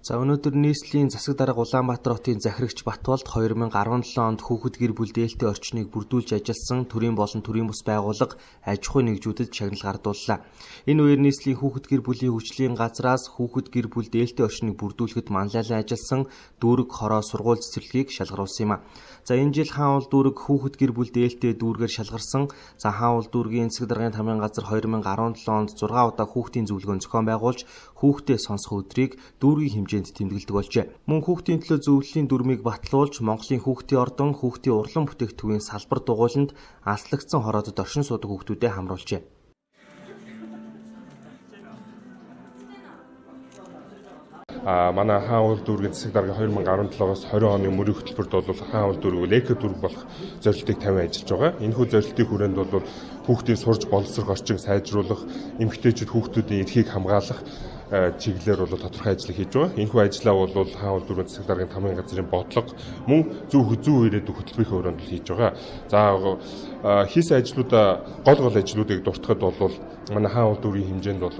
За өнөөдөр нийслэлийн засаг дарга Улаанбаатар хотын захирагч Батболд 2017 онд хүүхэд гэр бүл дээлтэй орчныг бүрдүүлж ажилласан төрийн болон төрийн бус байгууллага аж ахуйн нэгжүүдэд шагнал гардууллаа. Энэ үеэр нийслэлийн хүүхэд гэр бүлийн хүчлийн газраас хүүхэд гэр бүл дээлтэй орчныг бүрдүүлэхэд манлайлан ажилласан дүүрэг хороо сургууль цэцэрлэгийг шалгаруулсан юм а. За энэ жил хаан уул дүүрэг хүүхэд гэр бүл дээлтэй дүүргээр шалгарсан. За хаан уул дүүргийн засаг даргын тамгын газар 2017 онд 6 удаа хүүхдийн зөвлөгөөн зохион байгуулж хүүхдээ сонсох өдрийг дүүргийн хэмжээнд тэмдэглэдэг болжээ. Мөн хүүхдийн төлөө зөвлөлийн дүрмийг батлуулж Монголын хүүхдийн ордон хүүхдийн урлан бүтээгдэхүүний салбар дугуйланд аслагдсан хороодод оршин суудаг хүүхдүүдэд хамруулжээ. Манай хаан уул дүүргийн засаг дарга 2017-оос 20 оны мөрийн хөтөлбөрт бол хаан уул дүүрэг эко дүүрэг болох зорилтыг тавин ажиллаж байгаа. Энэхүү зорилтын хүрээнд бол хүүхдийн сурж боловсрох орчийг сайжруулах, эмэгтэйчүүд хүүхдүүдийн эрхийг хамгаалах чиглэлээр бол тодорхой ажил хийж байгаа. Энэхүү ажлаа бол хаан уул дүүргийн засаг даргын тамгын газрын бодлого мөн зөв ирээдүйг хөтөлбөрийн хүрээнд хийж байгаа. За хийсэн ажлуудаа гол ажлуудыг дуртахад бол манай хаан уул дүүргийн хэмжээнд бол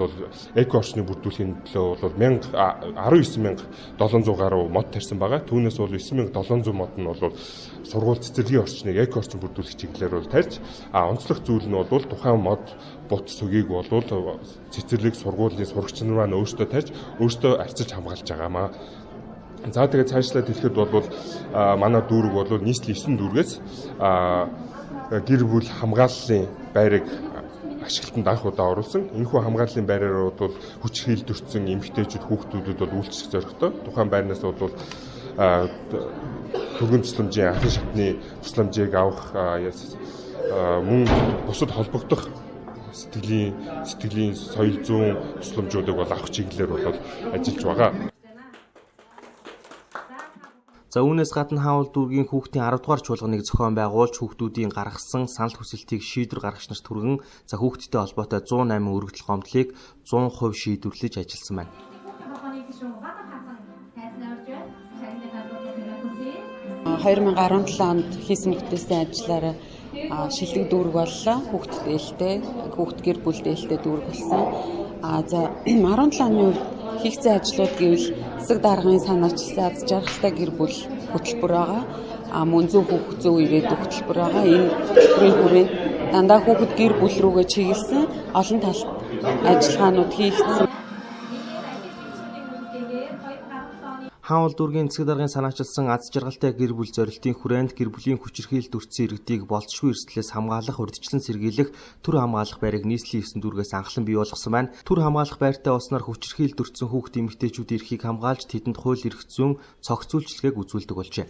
эко орчныг бүрдүүлэхийн төлөө бол 19,700 гаруй мод тарьсан байгаа. Түүнээс бол 9,700 мод нь бол сургууль цэцэрлэгийн орчныг эко орчин бүрдүүлэх чиглэлээр бол тарьж, онцлог зүйл нь бол тухайн мод бут сүгийг бол цэцэрлэг сургуулийн сурагч нар маань өөрсдөө тарьж, өөрсдөө арчилж хамгаалж байгаамаа. За тэгээд цаашлаад хэлэхэд бол манай дүүрэг бол нийслэлийн 9 дүүргээс гэр бүл хамгааллын байрыг ашиглалтанд анх удаа оруулсан. Энэхүү хамгааллын байраар бол хүч хийлдвэрсэн эмэгтэйчүүд хүүхдүүдэд бол үйлчлэх зорилготой. Тухайн байрнаас бол төргөн тусламжийн ахын шатны тусламжийг авах мөн бусад холбогдох сэтгэлийн соёл зүйн тусламжуудыг бол авах чиглэлээр бол ажиллаж байгаа. За үүнээс гадна хаан уул дүүргийн хүүхдийн 10 дугаар чуулганыг зохион байгуулж хүүхдүүдийн гаргасан санал хүсэлтийг шийдвэр гаргагч нарт хүргэн за хүүхдтэй холбоотой 108 өргөдөл гомдлыг 100% шийдвэрлэж ажилласан байна. 2017 онд хийсэн бүтээсэн ажиллаараа шилдэг дүүрэг боллоо. Хүүхд дээлтэй, хүүхд гэр бүл дээлтэй дүүрэг болсон. За 17 оны үед хийгдсэн ажлууд гэвэл засаг даргын санаачилсан аз жаргалтай гэр бүл хөтөлбөр байгаа. Мөн зөв ирээдүйг хөтөлбөр байгаа. Энэ хөтөлбөрийн хүрээнд дандаа хүүхэд гэр бүл рүүгээ чиглэсэн олон талт ажиллагаанууд хийгдсэн. Хаан уул дүүргийн засаг даргын санаачилсан аз жаргалтай гэр бүл зорилтын хүрээнд гэр бүлийн хүчирхийлэлд өртсөн иргэдийг болцшгүй эрсдлээс хамгаалах, урьдчилан сэргийлэх төр хамгаалах байрыг нийслэлийн 9 дүүргээс анхлан бий болгосон байна. Төр хамгаалах байртай болсноор хүчирхийлэлд өртсөн хүүхд эмэгтэйчүүдийн эрхийг хамгаалж тэдэнд хууль эрх зүйн цогц үйлчилгээг үзүүлдэг болжээ.